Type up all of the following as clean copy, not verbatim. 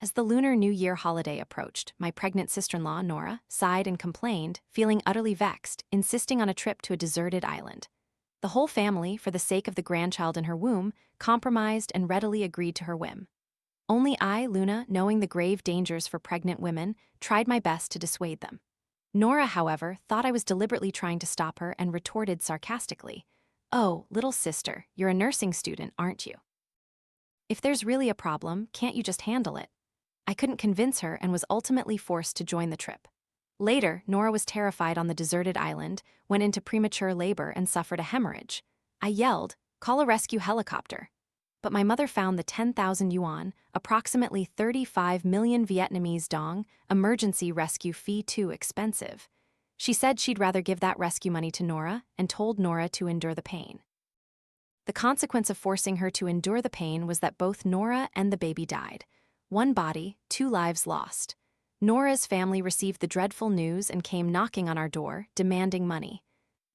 As the Lunar New Year holiday approached, my pregnant sister-in-law, Nora, sighed and complained, feeling utterly vexed, insisting on a trip to a deserted island. The whole family, for the sake of the grandchild in her womb, compromised and readily agreed to her whim. Only I, Luna, knowing the grave dangers for pregnant women, tried my best to dissuade them. Nora, however, thought I was deliberately trying to stop her and retorted sarcastically, "Oh, little sister, you're a nursing student, aren't you? If there's really a problem, can't you just handle it?" I couldn't convince her and was ultimately forced to join the trip. Later, Nora was terrified on the deserted island, went into premature labor, and suffered a hemorrhage. I yelled, "Call a rescue helicopter." But my mother found the 10,000 yuan, approximately 35 million Vietnamese dong, emergency rescue fee too expensive. She said she'd rather give that rescue money to Nora and told Nora to endure the pain. The consequence of forcing her to endure the pain was that both Nora and the baby died. One body, two lives lost. Nora's family received the dreadful news and came knocking on our door, demanding money.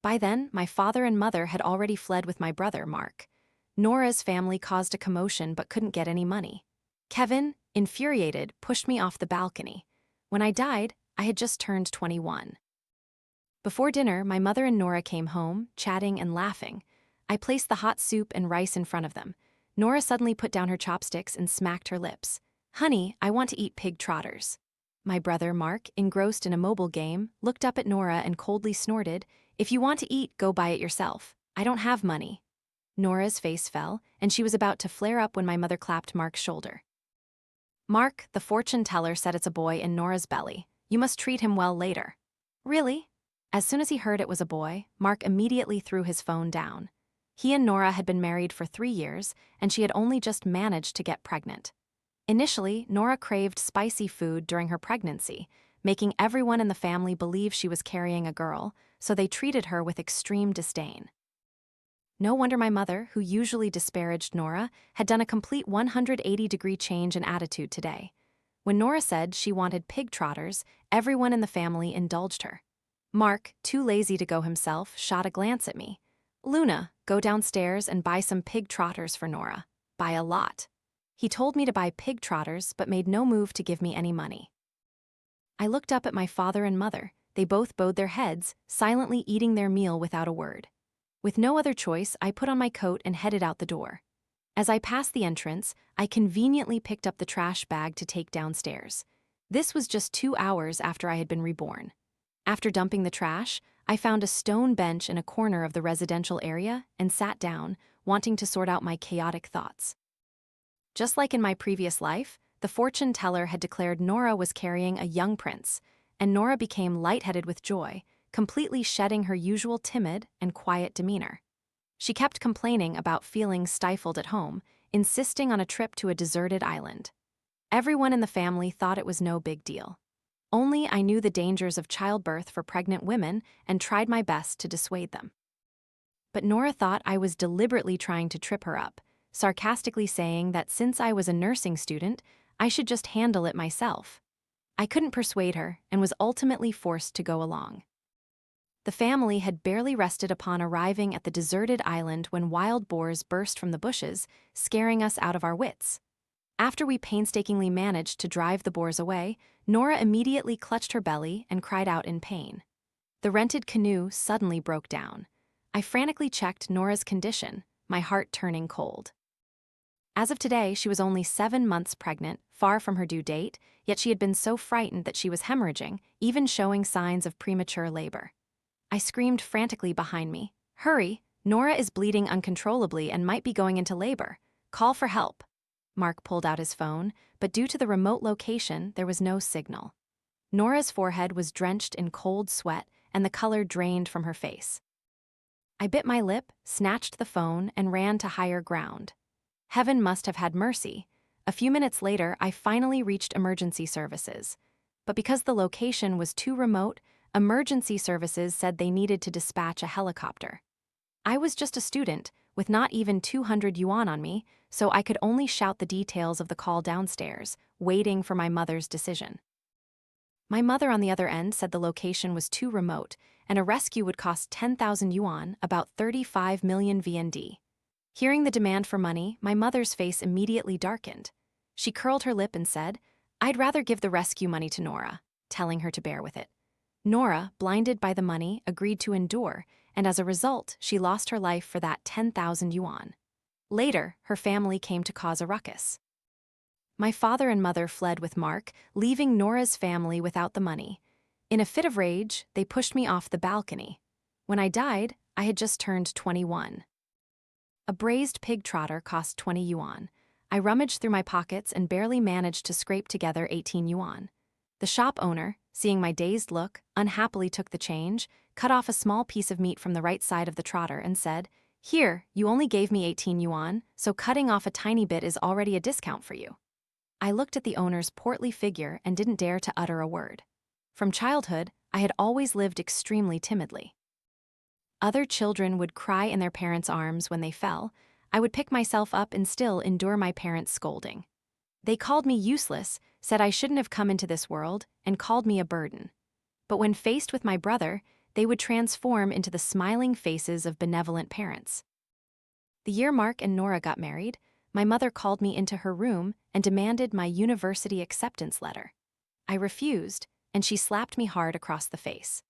By then, my father and mother had already fled with my brother, Mark. Nora's family caused a commotion but couldn't get any money. Kevin, infuriated, pushed me off the balcony. When I died, I had just turned 21. Before dinner, my mother and Nora came home, chatting and laughing. I placed the hot soup and rice in front of them. Nora suddenly put down her chopsticks and smacked her lips. "Honey, I want to eat pig trotters." My brother, Mark, engrossed in a mobile game, looked up at Nora and coldly snorted, "If you want to eat, go buy it yourself. I don't have money." Nora's face fell, and she was about to flare up when my mother clapped Mark's shoulder. "Mark, the fortune teller said it's a boy in Nora's belly. You must treat him well later." "Really?" As soon as he heard it was a boy, Mark immediately threw his phone down. He and Nora had been married for 3 years, and she had only just managed to get pregnant. Initially, Nora craved spicy food during her pregnancy, making everyone in the family believe she was carrying a girl, so they treated her with extreme disdain. No wonder my mother, who usually disparaged Nora, had done a complete 180-degree change in attitude today. When Nora said she wanted pig trotters, everyone in the family indulged her. Mark, too lazy to go himself, shot a glance at me. "Luna, go downstairs and buy some pig trotters for Nora. Buy a lot." He told me to buy pig trotters but made no move to give me any money. I looked up at my father and mother. They both bowed their heads, silently eating their meal without a word. With no other choice, I put on my coat and headed out the door. As I passed the entrance, I conveniently picked up the trash bag to take downstairs. This was just 2 hours after I had been reborn. After dumping the trash, I found a stone bench in a corner of the residential area and sat down, wanting to sort out my chaotic thoughts. Just like in my previous life, the fortune teller had declared Nora was carrying a young prince, and Nora became lightheaded with joy, completely shedding her usual timid and quiet demeanor. She kept complaining about feeling stifled at home, insisting on a trip to a deserted island. Everyone in the family thought it was no big deal. Only I knew the dangers of childbirth for pregnant women and tried my best to dissuade them. But Nora thought I was deliberately trying to trip her up, sarcastically saying that since I was a nursing student, I should just handle it myself. I couldn't persuade her and was ultimately forced to go along. The family had barely rested upon arriving at the deserted island when wild boars burst from the bushes, scaring us out of our wits. After we painstakingly managed to drive the boars away, Nora immediately clutched her belly and cried out in pain. The rented canoe suddenly broke down. I frantically checked Nora's condition, my heart turning cold. As of today, she was only 7 months pregnant, far from her due date, yet she had been so frightened that she was hemorrhaging, even showing signs of premature labor. I screamed frantically behind me, "Hurry! Nora is bleeding uncontrollably and might be going into labor. Call for help." Mark pulled out his phone, but due to the remote location, there was no signal. Nora's forehead was drenched in cold sweat, and the color drained from her face. I bit my lip, snatched the phone, and ran to higher ground. Heaven must have had mercy. A few minutes later, I finally reached emergency services. But because the location was too remote, emergency services said they needed to dispatch a helicopter. I was just a student, with not even 200 yuan on me, so I could only shout the details of the call downstairs, waiting for my mother's decision. My mother on the other end said the location was too remote, and a rescue would cost 10,000 yuan, about 35 million VND. Hearing the demand for money, my mother's face immediately darkened. She curled her lip and said, I'd rather give the rescue money to Nora, telling her to bear with it. Nora, blinded by the money, agreed to endure, and as a result, she lost her life for that 10,000 yuan. Later, her family came to cause a ruckus. My father and mother fled with Mark, leaving Nora's family without the money. In a fit of rage, they pushed me off the balcony. When I died, I had just turned 21. A braised pig trotter cost 20 yuan. I rummaged through my pockets and barely managed to scrape together 18 yuan. The shop owner, seeing my dazed look, unhappily took the change, cut off a small piece of meat from the right side of the trotter and said, "Here, you only gave me 18 yuan, so cutting off a tiny bit is already a discount for you." I looked at the owner's portly figure and didn't dare to utter a word. From childhood, I had always lived extremely timidly. Other children would cry in their parents' arms when they fell. I would pick myself up and still endure my parents' scolding. They called me useless, said I shouldn't have come into this world, and called me a burden. But when faced with my brother, they would transform into the smiling faces of benevolent parents. The year Mark and Nora got married, my mother called me into her room and demanded my university acceptance letter. I refused, and she slapped me hard across the face.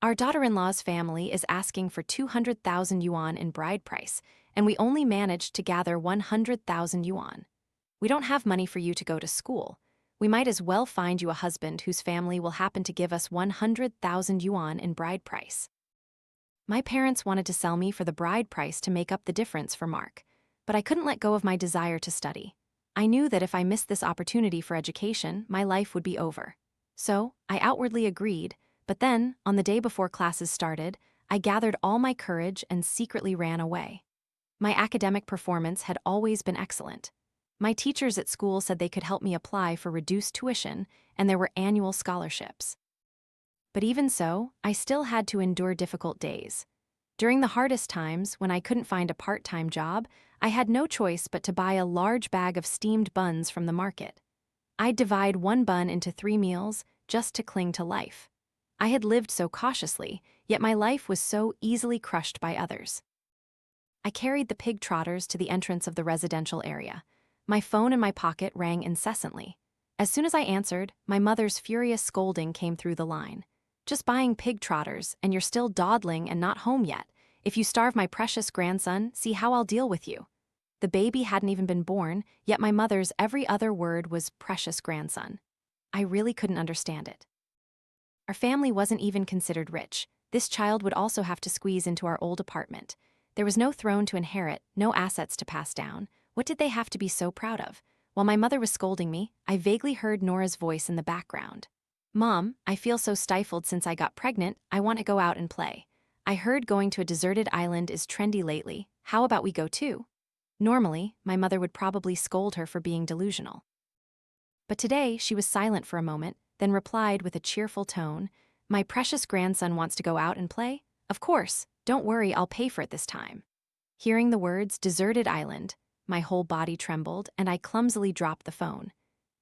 Our daughter-in-law's family is asking for 200,000 yuan in bride price, and we only managed to gather 100,000 yuan. We don't have money for you to go to school. We might as well find you a husband whose family will happen to give us 100,000 yuan in bride price. My parents wanted to sell me for the bride price to make up the difference for Mark, but I couldn't let go of my desire to study. I knew that if I missed this opportunity for education, my life would be over. So, I outwardly agreed, but then, on the day before classes started, I gathered all my courage and secretly ran away. My academic performance had always been excellent. My teachers at school said they could help me apply for reduced tuition, and there were annual scholarships. But even so, I still had to endure difficult days. During the hardest times, when I couldn't find a part-time job, I had no choice but to buy a large bag of steamed buns from the market. I'd divide one bun into 3 meals just to cling to life. I had lived so cautiously, yet my life was so easily crushed by others. I carried the pig trotters to the entrance of the residential area. My phone in my pocket rang incessantly. As soon as I answered, my mother's furious scolding came through the line. "Just buying pig trotters, and you're still dawdling and not home yet. If you starve my precious grandson, see how I'll deal with you." The baby hadn't even been born, yet my mother's every other word was precious grandson. I really couldn't understand it. Our family wasn't even considered rich. This child would also have to squeeze into our old apartment. There was no throne to inherit, no assets to pass down. What did they have to be so proud of? While my mother was scolding me, I vaguely heard Nora's voice in the background. "Mom, I feel so stifled since I got pregnant, I want to go out and play. I heard going to a deserted island is trendy lately. How about we go too?" Normally, my mother would probably scold her for being delusional. But today, she was silent for a moment, then replied with a cheerful tone, "My precious grandson wants to go out and play? Of course, don't worry, I'll pay for it this time." Hearing the words deserted island, my whole body trembled and I clumsily dropped the phone.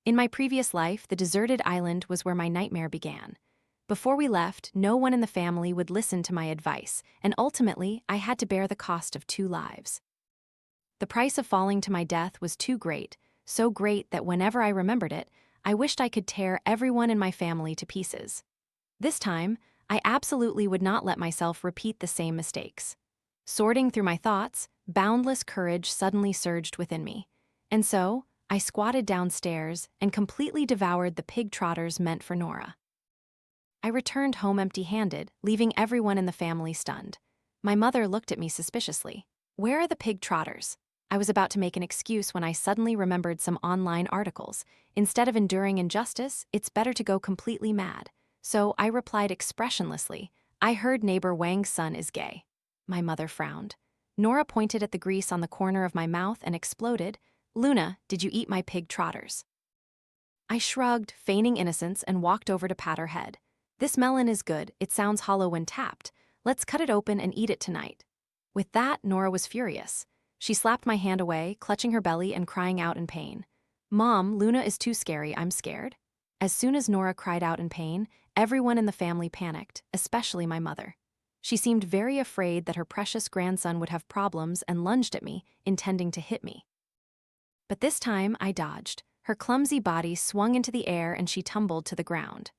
In my previous life, the deserted island was where my nightmare began. Before we left, no one in the family would listen to my advice, and ultimately, I had to bear the cost of 2 lives. The price of falling to my death was too great, so great that whenever I remembered it, I wished I could tear everyone in my family to pieces. This time, I absolutely would not let myself repeat the same mistakes. Sorting through my thoughts, boundless courage suddenly surged within me. And so, I squatted downstairs and completely devoured the pig trotters meant for Nora. I returned home empty-handed, leaving everyone in the family stunned. My mother looked at me suspiciously. "Where are the pig trotters?" I was about to make an excuse when I suddenly remembered some online articles. Instead of enduring injustice, it's better to go completely mad. So I replied expressionlessly, "I heard neighbor Wang's son is gay." My mother frowned. Nora pointed at the grease on the corner of my mouth and exploded, "Luna, did you eat my pig trotters?" I shrugged, feigning innocence, and walked over to pat her head. "This melon is good, it sounds hollow when tapped. Let's cut it open and eat it tonight." With that, Nora was furious. She slapped my hand away, clutching her belly and crying out in pain. "Mom, Luna is too scary, I'm scared." As soon as Nora cried out in pain, everyone in the family panicked, especially my mother. She seemed very afraid that her precious grandson would have problems and lunged at me, intending to hit me. But this time, I dodged. Her clumsy body swung into the air and she tumbled to the ground.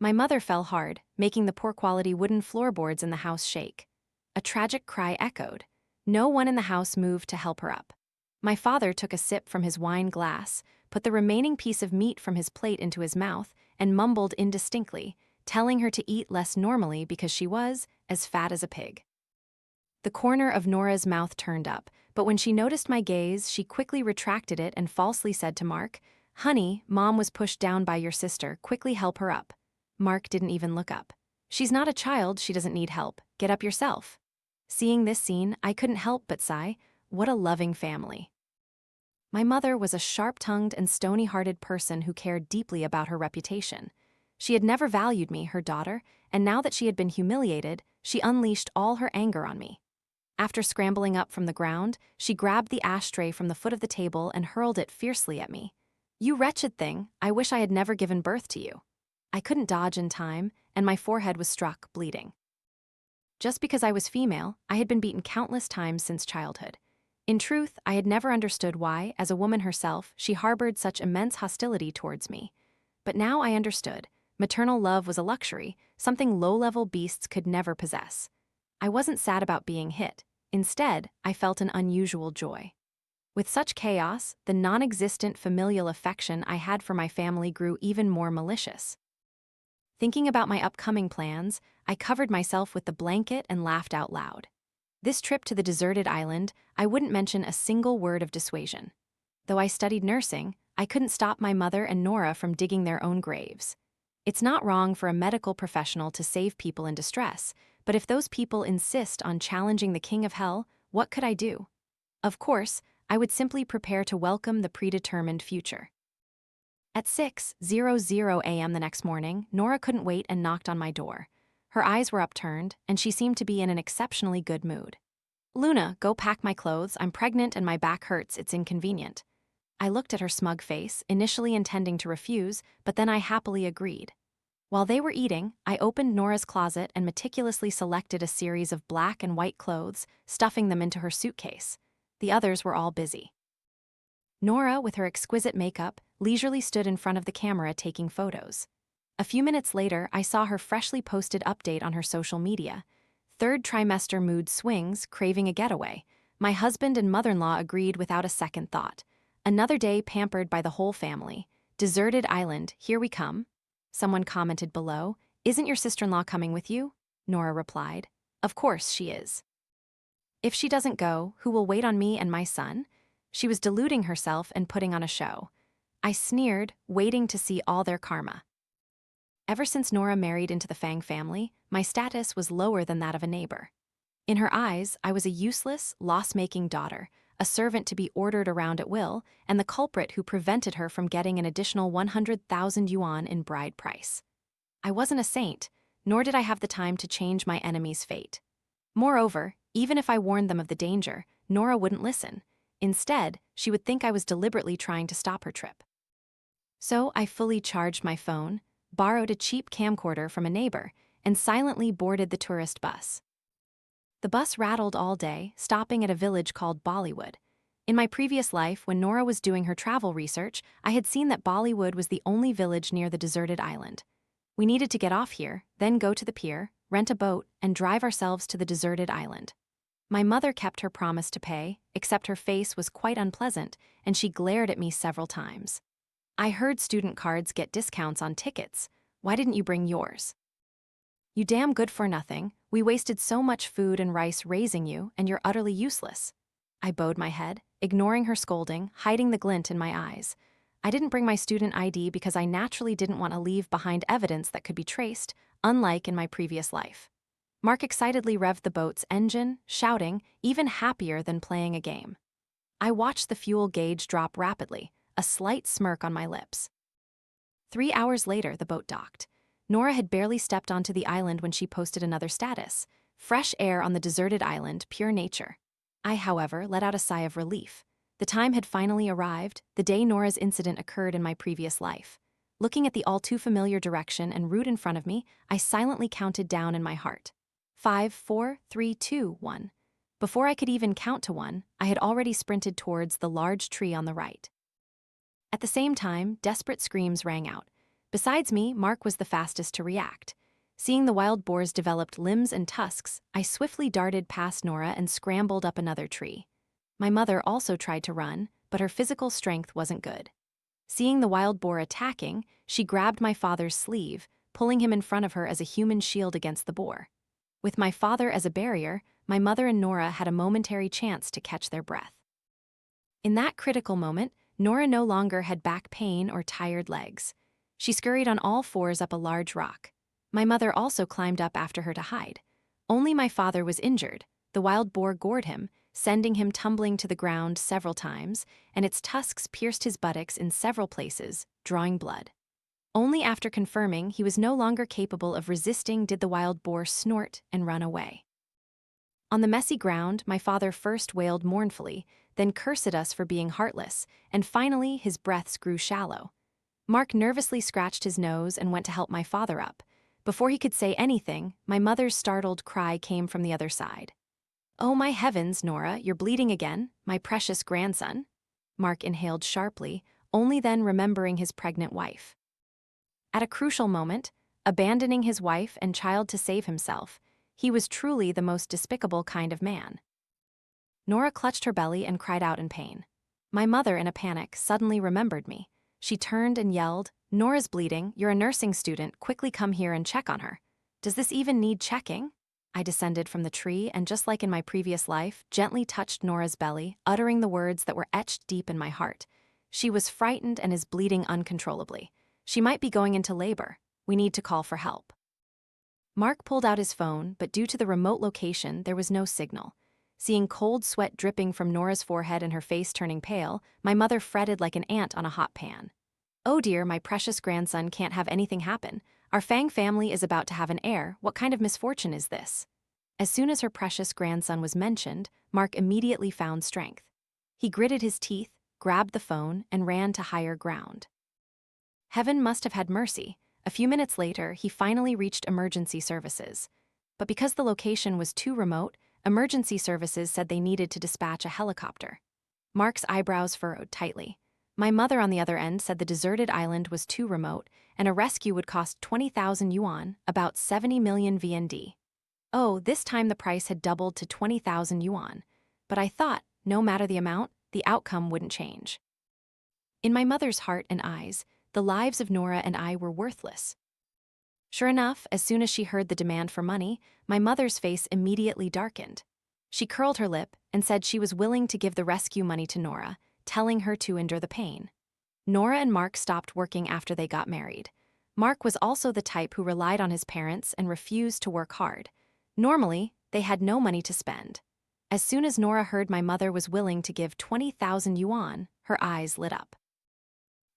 My mother fell hard, making the poor-quality wooden floorboards in the house shake. A tragic cry echoed. No one in the house moved to help her up. My father took a sip from his wine glass, put the remaining piece of meat from his plate into his mouth, and mumbled indistinctly, telling her to eat less normally because she was as fat as a pig. The corner of Nora's mouth turned up, but when she noticed my gaze, she quickly retracted it and falsely said to Mark, "Honey, Mom was pushed down by your sister. Quickly help her up." Mark didn't even look up. "She's not a child, she doesn't need help. Get up yourself." Seeing this scene, I couldn't help but sigh, what a loving family. My mother was a sharp-tongued and stony-hearted person who cared deeply about her reputation. She had never valued me, her daughter, and now that she had been humiliated, she unleashed all her anger on me. After scrambling up from the ground, she grabbed the ashtray from the foot of the table and hurled it fiercely at me. "You wretched thing, I wish I had never given birth to you." I couldn't dodge in time, and my forehead was struck, bleeding. Just because I was female, I had been beaten countless times since childhood. In truth, I had never understood why, as a woman herself, she harbored such immense hostility towards me. But now I understood. Maternal love was a luxury, something low-level beasts could never possess. I wasn't sad about being hit. Instead, I felt an unusual joy. With such chaos, the non-existent familial affection I had for my family grew even more malicious. Thinking about my upcoming plans, I covered myself with the blanket and laughed out loud. This trip to the deserted island, I wouldn't mention a single word of dissuasion. Though I studied nursing, I couldn't stop my mother and Nora from digging their own graves. It's not wrong for a medical professional to save people in distress, but if those people insist on challenging the king of hell, what could I do? Of course, I would simply prepare to welcome the predetermined future. At 6:00 a.m. the next morning, Nora couldn't wait and knocked on my door. Her eyes were upturned, and she seemed to be in an exceptionally good mood. "Luna, go pack my clothes. I'm pregnant and my back hurts. It's inconvenient." I looked at her smug face, initially intending to refuse, but then I happily agreed. While they were eating, I opened Nora's closet and meticulously selected a series of black and white clothes, stuffing them into her suitcase. The others were all busy. Nora, with her exquisite makeup, leisurely stood in front of the camera taking photos. A few minutes later, I saw her freshly posted update on her social media. "Third trimester mood swings, craving a getaway. My husband and mother-in-law agreed without a second thought. Another day pampered by the whole family. Deserted island, here we come." Someone commented below, "Isn't your sister-in-law coming with you?" Nora replied, "Of course she is. If she doesn't go, who will wait on me and my son?" She was deluding herself and putting on a show. I sneered, waiting to see all their karma. Ever since Nora married into the Fang family, my status was lower than that of a neighbor. In her eyes, I was a useless, loss-making daughter, a servant to be ordered around at will, and the culprit who prevented her from getting an additional 100,000 yuan in bride price. I wasn't a saint, nor did I have the time to change my enemy's fate. Moreover, even if I warned them of the danger, Nora wouldn't listen. Instead, she would think I was deliberately trying to stop her trip. So I fully charged my phone, borrowed a cheap camcorder from a neighbor, and silently boarded the tourist bus. The bus rattled all day, stopping at a village called Bollywood. In my previous life, when Nora was doing her travel research, I had seen that Bollywood was the only village near the deserted island. We needed to get off here, then go to the pier, rent a boat, and drive ourselves to the deserted island. My mother kept her promise to pay, except her face was quite unpleasant, and she glared at me several times. "I heard student cards get discounts on tickets. Why didn't you bring yours?" "You damn good for nothing. We wasted so much food and rice raising you, and you're utterly useless." I bowed my head, ignoring her scolding, hiding the glint in my eyes. I didn't bring my student ID because I naturally didn't want to leave behind evidence that could be traced, unlike in my previous life. Mark excitedly revved the boat's engine, shouting, even happier than playing a game. I watched the fuel gauge drop rapidly, a slight smirk on my lips. 3 hours later, the boat docked. Nora had barely stepped onto the island when she posted another status: "Fresh air on the deserted island, pure nature." I, however, let out a sigh of relief. The time had finally arrived, the day Nora's incident occurred in my previous life. Looking at the all-too-familiar direction and route in front of me, I silently counted down in my heart. 5, 4, 3, 2, 1. Before I could even count to 1, I had already sprinted towards the large tree on the right. At the same time, desperate screams rang out. Besides me, Mark was the fastest to react. Seeing the wild boar's developed limbs and tusks, I swiftly darted past Nora and scrambled up another tree. My mother also tried to run, but her physical strength wasn't good. Seeing the wild boar attacking, she grabbed my father's sleeve, pulling him in front of her as a human shield against the boar. With my father as a barrier, my mother and Nora had a momentary chance to catch their breath. In that critical moment, Nora no longer had back pain or tired legs. She scurried on all fours up a large rock. My mother also climbed up after her to hide. Only my father was injured. The wild boar gored him, sending him tumbling to the ground several times, and its tusks pierced his buttocks in several places, drawing blood. Only after confirming he was no longer capable of resisting did the wild boar snort and run away. On the messy ground, my father first wailed mournfully, then cursed us for being heartless, and finally his breaths grew shallow. Mark nervously scratched his nose and went to help my father up. Before he could say anything, my mother's startled cry came from the other side. "Oh my heavens, Nora, you're bleeding again, my precious grandson." Mark inhaled sharply, only then remembering his pregnant wife. At a crucial moment, abandoning his wife and child to save himself, he was truly the most despicable kind of man. Nora clutched her belly and cried out in pain. My mother, in a panic, suddenly remembered me. She turned and yelled, "Nora's bleeding, you're a nursing student, quickly come here and check on her." "Does this even need checking?" I descended from the tree and, just like in my previous life, gently touched Nora's belly, uttering the words that were etched deep in my heart. "She was frightened and is bleeding uncontrollably. She might be going into labor. We need to call for help." Mark pulled out his phone, but due to the remote location, there was no signal. Seeing cold sweat dripping from Nora's forehead and her face turning pale, my mother fretted like an ant on a hot pan. "Oh dear, my precious grandson can't have anything happen. Our Fang family is about to have an heir. What kind of misfortune is this?" As soon as her precious grandson was mentioned, Mark immediately found strength. He gritted his teeth, grabbed the phone, and ran to higher ground. Heaven must have had mercy. A few minutes later, he finally reached emergency services. But because the location was too remote, emergency services said they needed to dispatch a helicopter. Mark's eyebrows furrowed tightly. My mother, on the other end, said the deserted island was too remote, and a rescue would cost 20,000 yuan, about 70 million VND. Oh, this time the price had doubled to 20,000 yuan. But I thought, no matter the amount, the outcome wouldn't change. In my mother's heart and eyes, the lives of Nora and I were worthless. Sure enough, as soon as she heard the demand for money, my mother's face immediately darkened. She curled her lip and said she was willing to give the rescue money to Nora, telling her to endure the pain. Nora and Mark stopped working after they got married. Mark was also the type who relied on his parents and refused to work hard. Normally, they had no money to spend. As soon as Nora heard my mother was willing to give 20,000 yuan, her eyes lit up.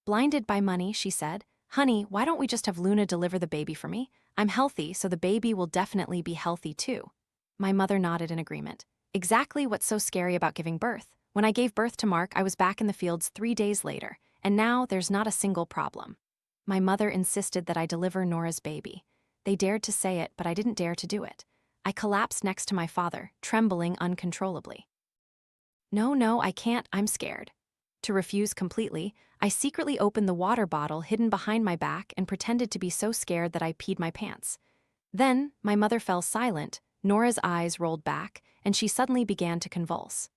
Blinded by money, she said, "Honey, why don't we just have Luna deliver the baby for me? I'm healthy, so the baby will definitely be healthy too." My mother nodded in agreement. "Exactly what's so scary about giving birth. When I gave birth to Mark, I was back in the fields 3 days later, and now there's not a single problem." My mother insisted that I deliver Nora's baby. They dared to say it, but I didn't dare to do it. I collapsed next to my father, trembling uncontrollably. No, I can't, I'm scared." To refuse completely, I secretly opened the water bottle hidden behind my back and pretended to be so scared that I peed my pants. Then, my mother fell silent, Nora's eyes rolled back, and she suddenly began to convulse.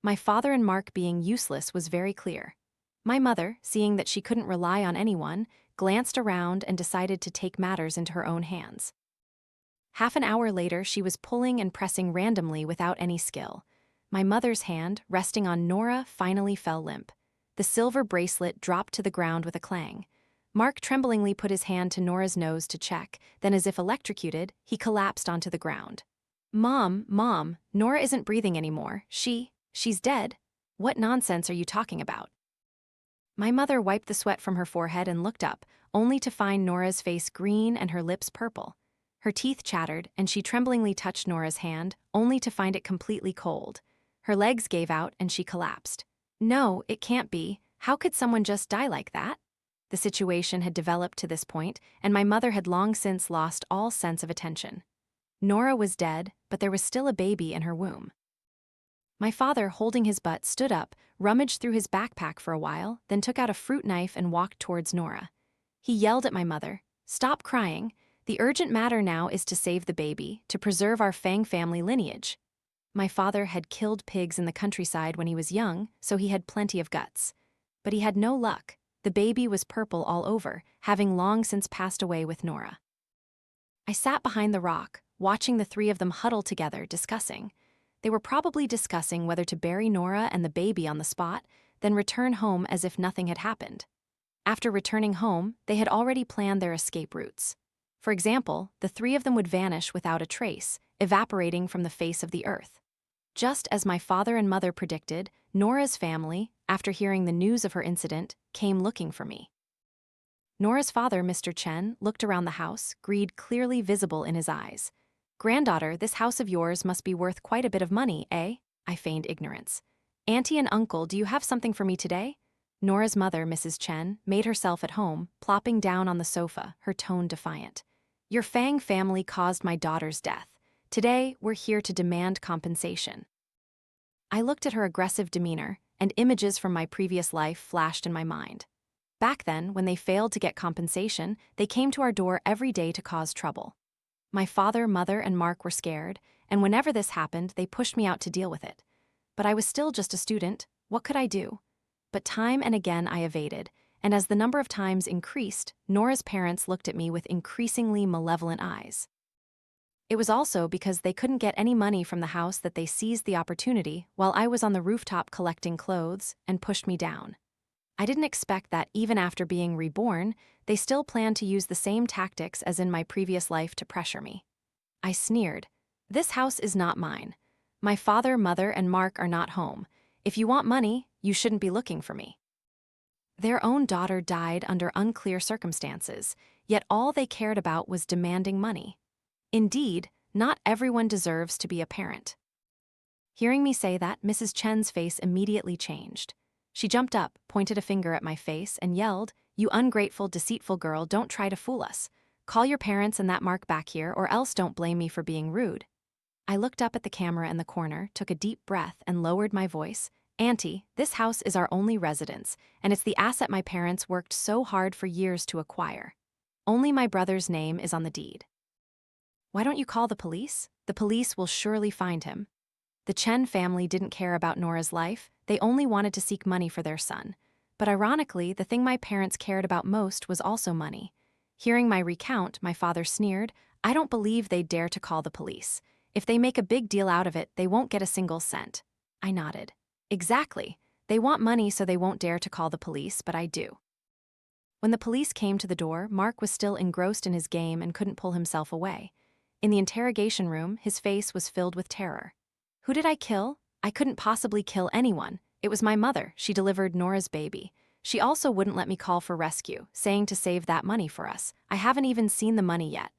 My father and Mark being useless was very clear. My mother, seeing that she couldn't rely on anyone, glanced around and decided to take matters into her own hands. Half an hour later, she was pulling and pressing randomly without any skill. My mother's hand, resting on Nora, finally fell limp. The silver bracelet dropped to the ground with a clang. Mark tremblingly put his hand to Nora's nose to check, then as if electrocuted, he collapsed onto the ground. Mom, Nora isn't breathing anymore. She's dead. What nonsense are you talking about?" My mother wiped the sweat from her forehead and looked up, only to find Nora's face green and her lips purple. Her teeth chattered, and she tremblingly touched Nora's hand, only to find it completely cold. Her legs gave out, and she collapsed. "No, it can't be. How could someone just die like that?" The situation had developed to this point, and my mother had long since lost all sense of attention. Nora was dead, but there was still a baby in her womb. My father, holding his butt, stood up, rummaged through his backpack for a while, then took out a fruit knife and walked towards Nora. He yelled at my mother, "Stop crying. The urgent matter now is to save the baby, to preserve our Fang family lineage." My father had killed pigs in the countryside when he was young, so he had plenty of guts. But he had no luck. The baby was purple all over, having long since passed away with Nora. I sat behind the rock, watching the three of them huddle together, discussing. They were probably discussing whether to bury Nora and the baby on the spot, then return home as if nothing had happened. After returning home, they had already planned their escape routes. For example, the three of them would vanish without a trace, evaporating from the face of the earth. Just as my father and mother predicted, Nora's family, after hearing the news of her incident, came looking for me. Nora's father, Mr. Chen, looked around the house, greed clearly visible in his eyes. "Granddaughter, this house of yours must be worth quite a bit of money, eh?" I feigned ignorance. "Auntie and uncle, do you have something for me today?" Nora's mother, Mrs. Chen, made herself at home, plopping down on the sofa, her tone defiant. "Your Fang family caused my daughter's death. Today, we're here to demand compensation." I looked at her aggressive demeanor, and images from my previous life flashed in my mind. Back then, when they failed to get compensation, they came to our door every day to cause trouble. My father, mother, and Mark were scared, and whenever this happened, they pushed me out to deal with it. But I was still just a student. What could I do? But time and again I evaded, and as the number of times increased, Nora's parents looked at me with increasingly malevolent eyes. It was also because they couldn't get any money from the house that they seized the opportunity while I was on the rooftop collecting clothes and pushed me down. I didn't expect that even after being reborn, they still planned to use the same tactics as in my previous life to pressure me. I sneered. "This house is not mine. My father, mother, and Mark are not home. If you want money, you shouldn't be looking for me." Their own daughter died under unclear circumstances, yet all they cared about was demanding money. Indeed, not everyone deserves to be a parent. Hearing me say that, Mrs. Chen's face immediately changed. She jumped up, pointed a finger at my face, and yelled, "You ungrateful, deceitful girl, don't try to fool us. Call your parents and that Mark back here, or else don't blame me for being rude." I looked up at the camera in the corner, took a deep breath, and lowered my voice. "Auntie, this house is our only residence, and it's the asset my parents worked so hard for years to acquire. Only my brother's name is on the deed." "Why don't you call the police? The police will surely find him." The Chen family didn't care about Nora's life, they only wanted to seek money for their son. But ironically, the thing my parents cared about most was also money. Hearing my recount, my father sneered, "I don't believe they'd dare to call the police. If they make a big deal out of it, they won't get a single cent." I nodded. "Exactly. They want money so they won't dare to call the police, but I do." When the police came to the door, Mark was still engrossed in his game and couldn't pull himself away. In the interrogation room, his face was filled with terror. "Who did I kill? I couldn't possibly kill anyone. It was my mother. She delivered Nora's baby. She also wouldn't let me call for rescue, saying to save that money for us. I haven't even seen the money yet."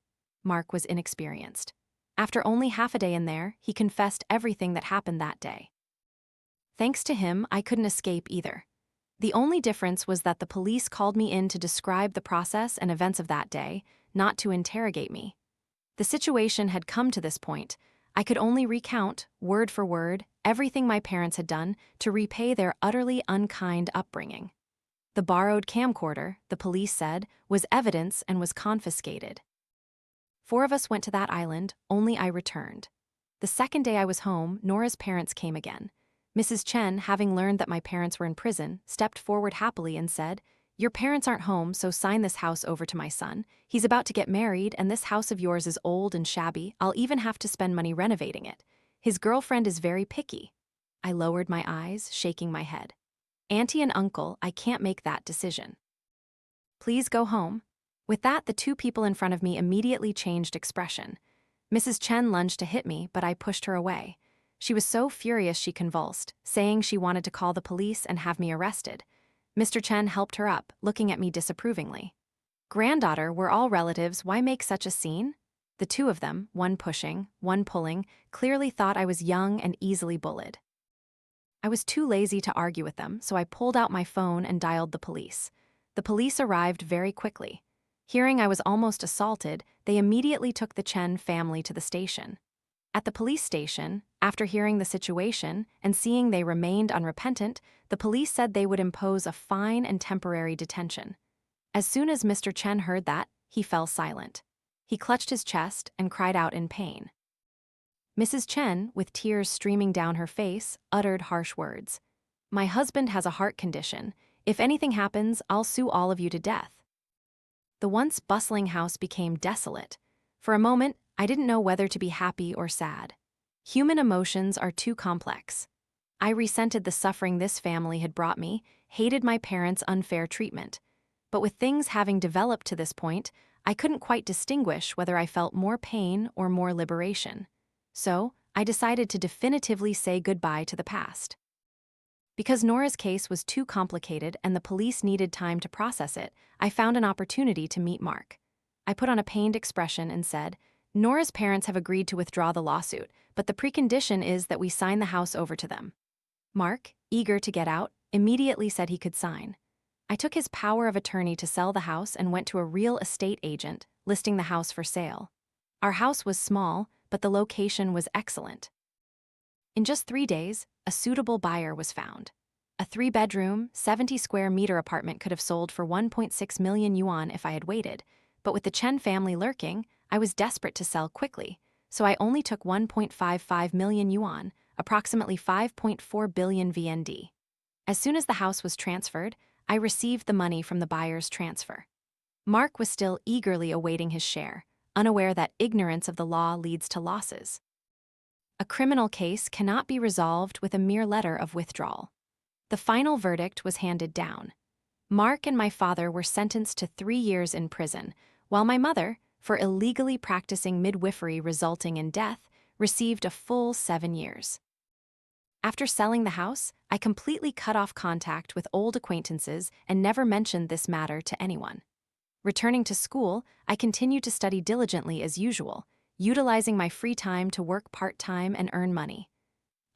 Mark was inexperienced. After only half a day in there, he confessed everything that happened that day. Thanks to him, I couldn't escape either. The only difference was that the police called me in to describe the process and events of that day, not to interrogate me. The situation had come to this point. I could only recount, word for word, everything my parents had done to repay their utterly unkind upbringing. The borrowed camcorder, the police said, was evidence and was confiscated. 4 of us went to that island, only I returned. The second day I was home, Nora's parents came again. Mrs. Chen, having learned that my parents were in prison, stepped forward happily and said, "Your parents aren't home, so sign this house over to my son. He's about to get married, and this house of yours is old and shabby. I'll even have to spend money renovating it. His girlfriend is very picky." I lowered my eyes, shaking my head. "Auntie and uncle, I can't make that decision. Please go home." With that, the 2 people in front of me immediately changed expression. Mrs. Chen lunged to hit me, but I pushed her away. She was so furious she convulsed, saying she wanted to call the police and have me arrested. Mr. Chen helped her up, looking at me disapprovingly. "Granddaughter, we're all relatives, why make such a scene?" The 2 of them, one pushing, one pulling, clearly thought I was young and easily bullied. I was too lazy to argue with them, so I pulled out my phone and dialed the police. The police arrived very quickly. Hearing I was almost assaulted, they immediately took the Chen family to the station. At the police station, After hearing the situation and seeing they remained unrepentant, the police said they would impose a fine and temporary detention. As soon as Mr. Chen heard that, he fell silent. He clutched his chest and cried out in pain. Mrs. Chen, with tears streaming down her face, uttered harsh words. "My husband has a heart condition. If anything happens, I'll sue all of you to death." The once bustling house became desolate. For a moment, I didn't know whether to be happy or sad. Human emotions are too complex. I resented the suffering this family had brought me, hated my parents' unfair treatment. But with things having developed to this point, I couldn't quite distinguish whether I felt more pain or more liberation. So, I decided to definitively say goodbye to the past. Because Nora's case was too complicated and the police needed time to process it, I found an opportunity to meet Mark. I put on a pained expression and said, "Nora's parents have agreed to withdraw the lawsuit, but the precondition is that we sign the house over to them." Mark, eager to get out, immediately said he could sign. I took his power of attorney to sell the house and went to a real estate agent, listing the house for sale. Our house was small, but the location was excellent. In just 3 days, a suitable buyer was found. A 3-bedroom, 70-square-meter apartment could have sold for 1.6 million yuan if I had waited, but with the Chen family lurking, I was desperate to sell quickly, so I only took 1.55 million yuan, approximately 5.4 billion VND. As soon as the house was transferred, I received the money from the buyer's transfer. Mark was still eagerly awaiting his share, unaware that ignorance of the law leads to losses. A criminal case cannot be resolved with a mere letter of withdrawal. The final verdict was handed down. Mark and my father were sentenced to 3 years in prison, while my mother, for illegally practicing midwifery resulting in death, received a full 7 years. After selling the house, I completely cut off contact with old acquaintances and never mentioned this matter to anyone. Returning to school, I continued to study diligently as usual, utilizing my free time to work part-time and earn money.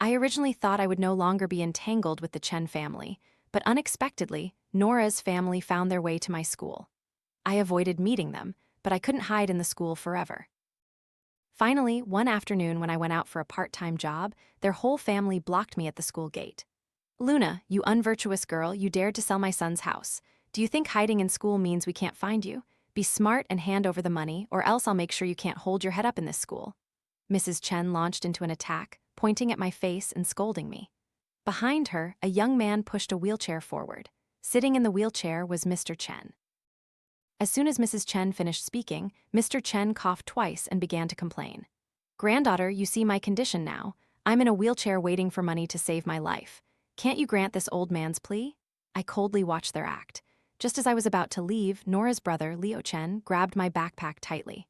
I originally thought I would no longer be entangled with the Chen family, but unexpectedly, Nora's family found their way to my school. I avoided meeting them, but I couldn't hide in the school forever. Finally, one afternoon when I went out for a part-time job, their whole family blocked me at the school gate. "Luna, you unvirtuous girl, you dared to sell my son's house. Do you think hiding in school means we can't find you? Be smart and hand over the money, or else I'll make sure you can't hold your head up in this school." Mrs. Chen launched into an attack, pointing at my face and scolding me. Behind her, a young man pushed a wheelchair forward. Sitting in the wheelchair was Mr. Chen. As soon as Mrs. Chen finished speaking, Mr. Chen coughed twice and began to complain. "Granddaughter, you see my condition now. I'm in a wheelchair waiting for money to save my life. Can't you grant this old man's plea?" I coldly watched their act. Just as I was about to leave, Nora's brother, Liu Chen, grabbed my backpack tightly.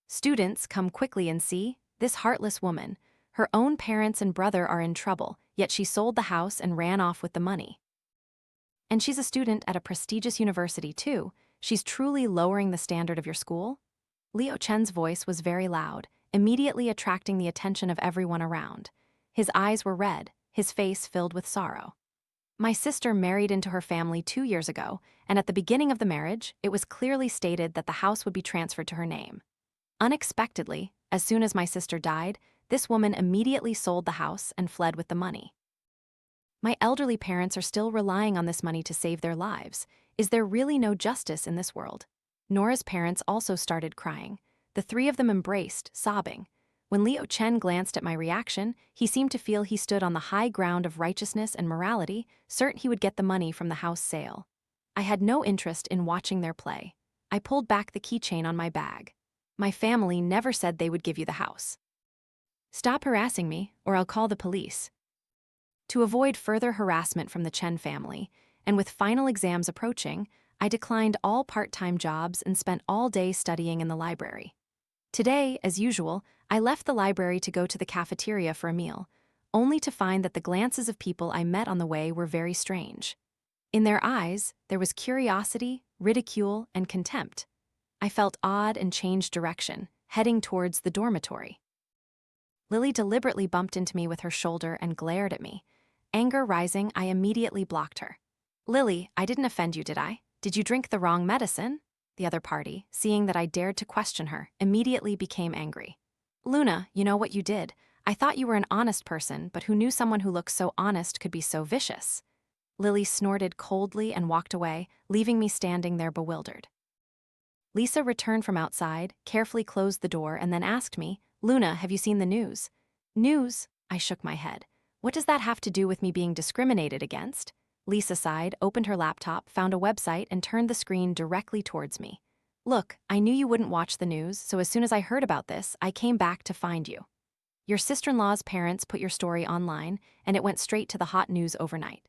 "Students, come quickly and see. This heartless woman. Her own parents and brother are in trouble, yet she sold the house and ran off with the money. And she's a student at a prestigious university too. She's truly lowering the standard of your school?" Liu Chen's voice was very loud, immediately attracting the attention of everyone around. His eyes were red, his face filled with sorrow. "My sister married into her family 2 years ago, and at the beginning of the marriage, it was clearly stated that the house would be transferred to her name. Unexpectedly, as soon as my sister died, this woman immediately sold the house and fled with the money. My elderly parents are still relying on this money to save their lives. Is there really no justice in this world?" Nora's parents also started crying. The 3 of them embraced, sobbing. When Liu Chen glanced at my reaction, he seemed to feel he stood on the high ground of righteousness and morality, certain he would get the money from the house sale. I had no interest in watching their play. I pulled back the keychain on my bag. "My family never said they would give you the house. Stop harassing me, or I'll call the police." To avoid further harassment from the Chen family, and with final exams approaching, I declined all part-time jobs and spent all day studying in the library. Today, as usual, I left the library to go to the cafeteria for a meal, only to find that the glances of people I met on the way were very strange. In their eyes, there was curiosity, ridicule, and contempt. I felt odd and changed direction, heading towards the dormitory. Lily deliberately bumped into me with her shoulder and glared at me. Anger rising, I immediately blocked her. "Lily, I didn't offend you, did I? Did you drink the wrong medicine?" The other party, seeing that I dared to question her, immediately became angry. "Luna, you know what you did. I thought you were an honest person, but who knew someone who looked so honest could be so vicious? Lily snorted coldly and walked away, leaving me standing there bewildered. Lisa returned from outside, carefully closed the door, and then asked me, "Luna, have you seen the news?" "News?" I shook my head. "What does that have to do with me being discriminated against?" Lisa sighed, opened her laptop, found a website, and turned the screen directly towards me. "Look, I knew you wouldn't watch the news, so as soon as I heard about this, I came back to find you. Your sister-in-law's parents put your story online, and it went straight to the hot news overnight."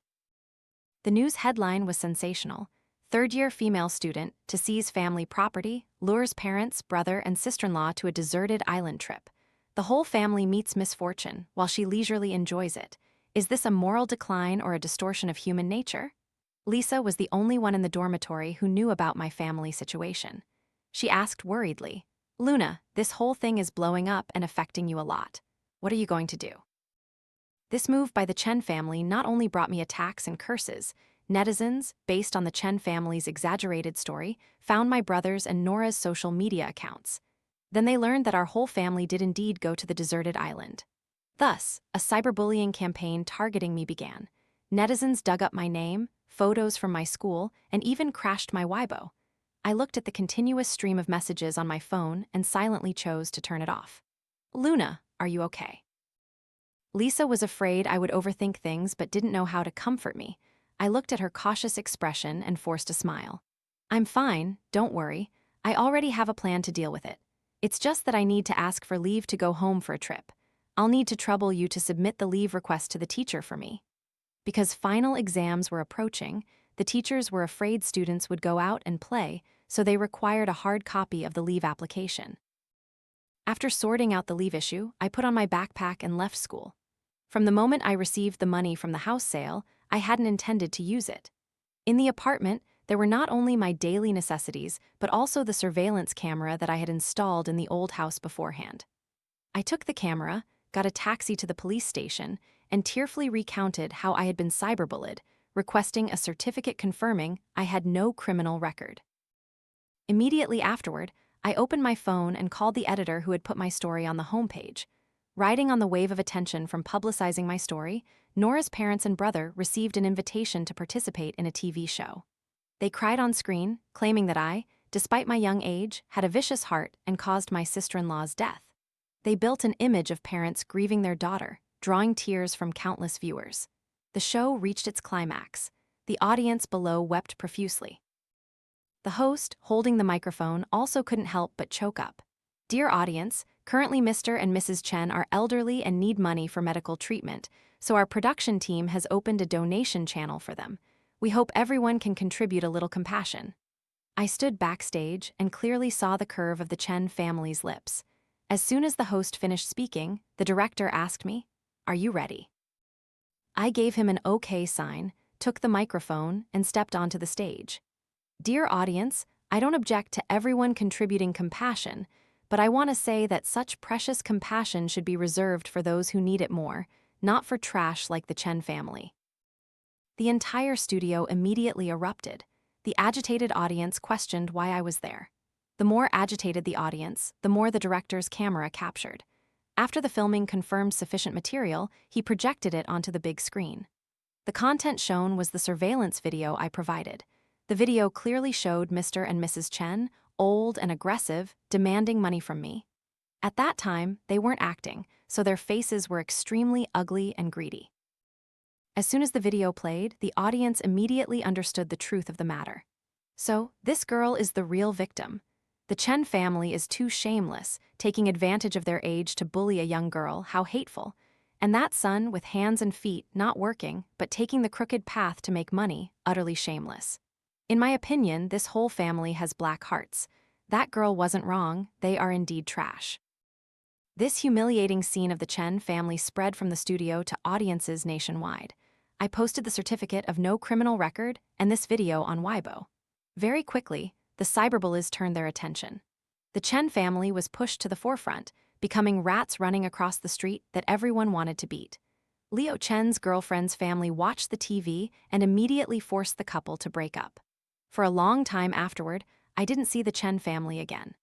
The news headline was sensational. Third-year female student to seize family property, lures parents, brother, and sister-in-law to a deserted island trip. The whole family meets misfortune while she leisurely enjoys it. Is this a moral decline or a distortion of human nature? Lisa was the only one in the dormitory who knew about my family situation. She asked worriedly, "Luna, this whole thing is blowing up and affecting you a lot. What are you going to do?" This move by the Chen family not only brought me attacks and curses. Netizens, based on the Chen family's exaggerated story, found my brother's and Nora's social media accounts. Then they learned that our whole family did indeed go to the deserted island. Thus, a cyberbullying campaign targeting me began. Netizens dug up my name, photos from my school, and even crashed my Weibo. I looked at the continuous stream of messages on my phone and silently chose to turn it off. "Luna, are you okay?" Lisa was afraid I would overthink things but didn't know how to comfort me. I looked at her cautious expression and forced a smile. "I'm fine, don't worry. I already have a plan to deal with it. It's just that I need to ask for leave to go home for a trip. I'll need to trouble you to submit the leave request to the teacher for me." Because final exams were approaching, the teachers were afraid students would go out and play, so they required a hard copy of the leave application. After sorting out the leave issue, I put on my backpack and left school. From the moment I received the money from the house sale, I hadn't intended to use it. In the apartment, there were not only my daily necessities, but also the surveillance camera that I had installed in the old house beforehand. I took the camera, got a taxi to the police station, and tearfully recounted how I had been cyberbullied, requesting a certificate confirming I had no criminal record. Immediately afterward, I opened my phone and called the editor who had put my story on the homepage. Riding on the wave of attention from publicizing my story, Nora's parents and brother received an invitation to participate in a TV show. They cried on screen, claiming that I, despite my young age, had a vicious heart and caused my sister-in-law's death. They built an image of parents grieving their daughter, drawing tears from countless viewers. The show reached its climax. The audience below wept profusely. The host, holding the microphone, also couldn't help but choke up. "Dear audience, currently Mr. and Mrs. Chen are elderly and need money for medical treatment, so our production team has opened a donation channel for them. We hope everyone can contribute a little compassion." I stood backstage and clearly saw the curve of the Chen family's lips. As soon as the host finished speaking, the director asked me, "Are you ready?" I gave him an okay sign, took the microphone, and stepped onto the stage. "Dear audience, I don't object to everyone contributing compassion, but I want to say that such precious compassion should be reserved for those who need it more, not for trash like the Chen family." The entire studio immediately erupted. The agitated audience questioned why I was there. The more agitated the audience, the more the director's camera captured. After the filming confirmed sufficient material, he projected it onto the big screen. The content shown was the surveillance video I provided. The video clearly showed Mr. and Mrs. Chen, old and aggressive, demanding money from me. At that time, they weren't acting, so their faces were extremely ugly and greedy. As soon as the video played, the audience immediately understood the truth of the matter. So, this girl is the real victim. The Chen family is too shameless, taking advantage of their age to bully a young girl. How hateful. And that son, with hands and feet, not working, but taking the crooked path to make money, utterly shameless. In my opinion, this whole family has black hearts. That girl wasn't wrong, they are indeed trash. This humiliating scene of the Chen family spread from the studio to audiences nationwide. I posted the certificate of no criminal record and this video on Weibo. Very quickly, the cyberbullies turned their attention. The Chen family was pushed to the forefront, becoming rats running across the street that everyone wanted to beat. Liu Chen's girlfriend's family watched the TV and immediately forced the couple to break up. For a long time afterward, I didn't see the Chen family again.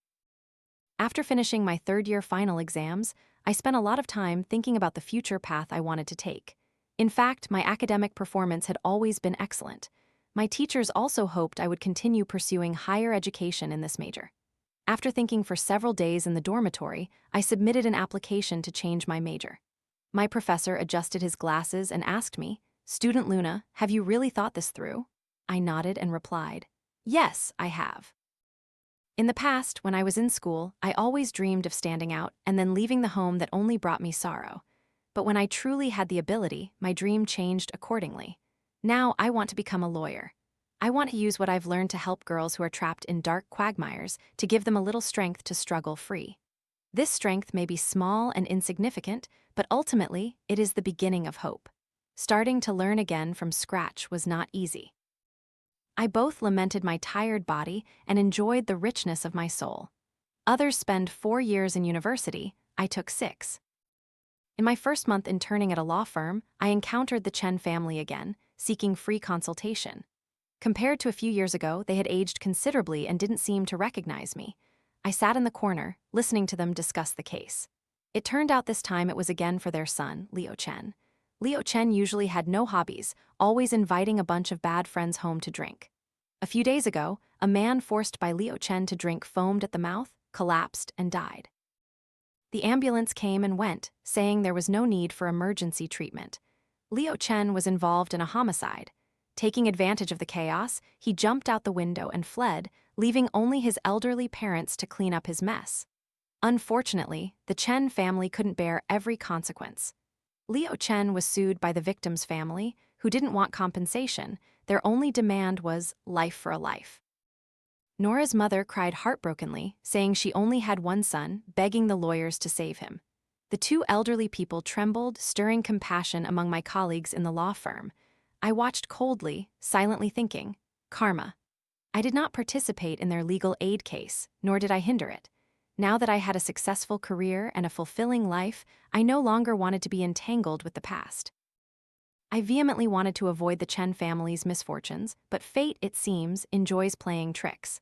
After finishing my third-year final exams, I spent a lot of time thinking about the future path I wanted to take. In fact, my academic performance had always been excellent. My teachers also hoped I would continue pursuing higher education in this major. After thinking for several days in the dormitory, I submitted an application to change my major. My professor adjusted his glasses and asked me, "Student Luna, have you really thought this through?" I nodded and replied, "Yes, I have." In the past, when I was in school, I always dreamed of standing out and then leaving the home that only brought me sorrow. But when I truly had the ability, my dream changed accordingly. Now I want to become a lawyer. I want to use what I've learned to help girls who are trapped in dark quagmires to give them a little strength to struggle free. This strength may be small and insignificant, but ultimately, it is the beginning of hope. Starting to learn again from scratch was not easy. I both lamented my tired body and enjoyed the richness of my soul. Others spend 4 years in university, I took 6. In my first month interning at a law firm, I encountered the Chen family again, seeking free consultation. Compared to a few years ago, they had aged considerably and didn't seem to recognize me. I sat in the corner, listening to them discuss the case. It turned out this time it was again for their son, Leo Chen. Leo Chen usually had no hobbies, always inviting a bunch of bad friends home to drink. A few days ago, a man forced by Leo Chen to drink foamed at the mouth, collapsed, and died. The ambulance came and went, saying there was no need for emergency treatment. Leo Chen was involved in a homicide. Taking advantage of the chaos, he jumped out the window and fled, leaving only his elderly parents to clean up his mess. Unfortunately, the Chen family couldn't bear every consequence. Leo Chen was sued by the victim's family, who didn't want compensation. Their only demand was life for a life. Nora's mother cried heartbrokenly, saying she only had one son, begging the lawyers to save him. The two elderly people trembled, stirring compassion among my colleagues in the law firm. I watched coldly, silently thinking, karma. I did not participate in their legal aid case, nor did I hinder it. Now that I had a successful career and a fulfilling life, I no longer wanted to be entangled with the past. I vehemently wanted to avoid the Chen family's misfortunes, but fate, it seems, enjoys playing tricks.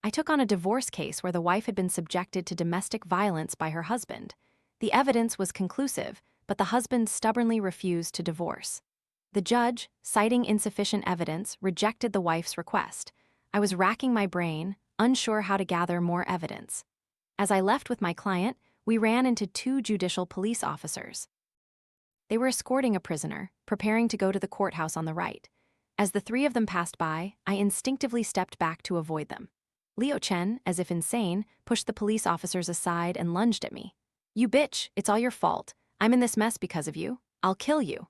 I took on a divorce case where the wife had been subjected to domestic violence by her husband. The evidence was conclusive, but the husband stubbornly refused to divorce. The judge, citing insufficient evidence, rejected the wife's request. I was racking my brain, unsure how to gather more evidence. As I left with my client, we ran into 2 judicial police officers. They were escorting a prisoner, preparing to go to the courthouse on the right. As the 3 of them passed by, I instinctively stepped back to avoid them. Leo Chen, as if insane, pushed the police officers aside and lunged at me. "You bitch, it's all your fault. I'm in this mess because of you. I'll kill you."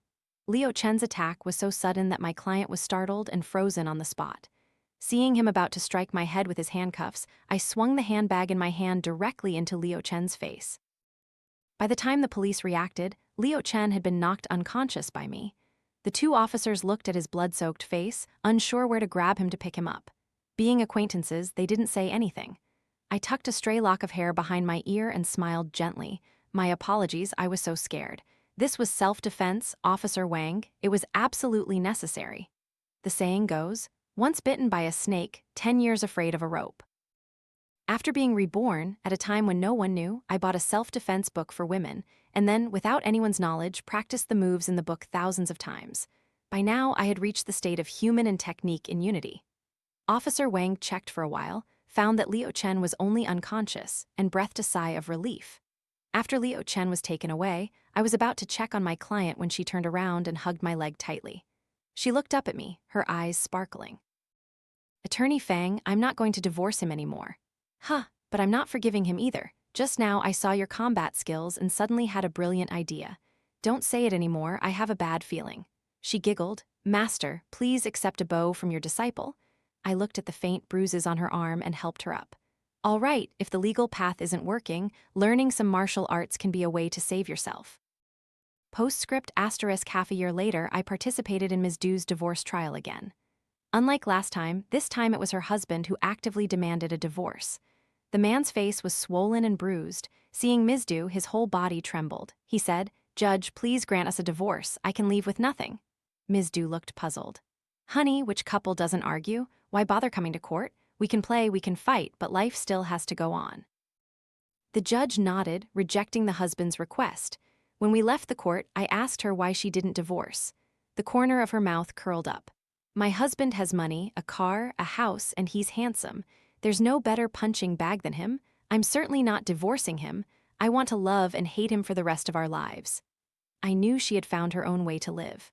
Leo Chen's attack was so sudden that my client was startled and frozen on the spot. Seeing him about to strike my head with his handcuffs, I swung the handbag in my hand directly into Leo Chen's face. By the time the police reacted, Leo Chen had been knocked unconscious by me. The 2 officers looked at his blood-soaked face, unsure where to grab him to pick him up. Being acquaintances, they didn't say anything. I tucked a stray lock of hair behind my ear and smiled gently. My apologies, I was so scared. This was self-defense, Officer Wang. It was absolutely necessary. The saying goes, once bitten by a snake, 10 years afraid of a rope. After being reborn, at a time when no one knew, I bought a self-defense book for women, and then, without anyone's knowledge, practiced the moves in the book thousands of times. By now, I had reached the state of human and technique in unity. Officer Wang checked for a while, found that Leo Chen was only unconscious, and breathed a sigh of relief. After Leo Chen was taken away, I was about to check on my client when she turned around and hugged my leg tightly. She looked up at me, her eyes sparkling. "Attorney Fang, I'm not going to divorce him anymore." "Huh, but I'm not forgiving him either. Just now I saw your combat skills and suddenly had a brilliant idea. Don't say it anymore, I have a bad feeling." She giggled. "Master, please accept a bow from your disciple." I looked at the faint bruises on her arm and helped her up. "All right, if the legal path isn't working, learning some martial arts can be a way to save yourself." Postscript *, half a year later, I participated in Ms. Du's divorce trial again. Unlike last time, this time it was her husband who actively demanded a divorce. The man's face was swollen and bruised. Seeing Ms. Du, his whole body trembled. He said, "Judge, please grant us a divorce. I can leave with nothing." Ms. Du looked puzzled. "Honey, which couple doesn't argue? Why bother coming to court? We can play, we can fight, but life still has to go on." The judge nodded, rejecting the husband's request. When we left the court, I asked her why she didn't divorce. The corner of her mouth curled up. My husband has money, a car, a house, and he's handsome. There's no better punching bag than him. I'm certainly not divorcing him. I want to love and hate him for the rest of our lives. I knew she had found her own way to live.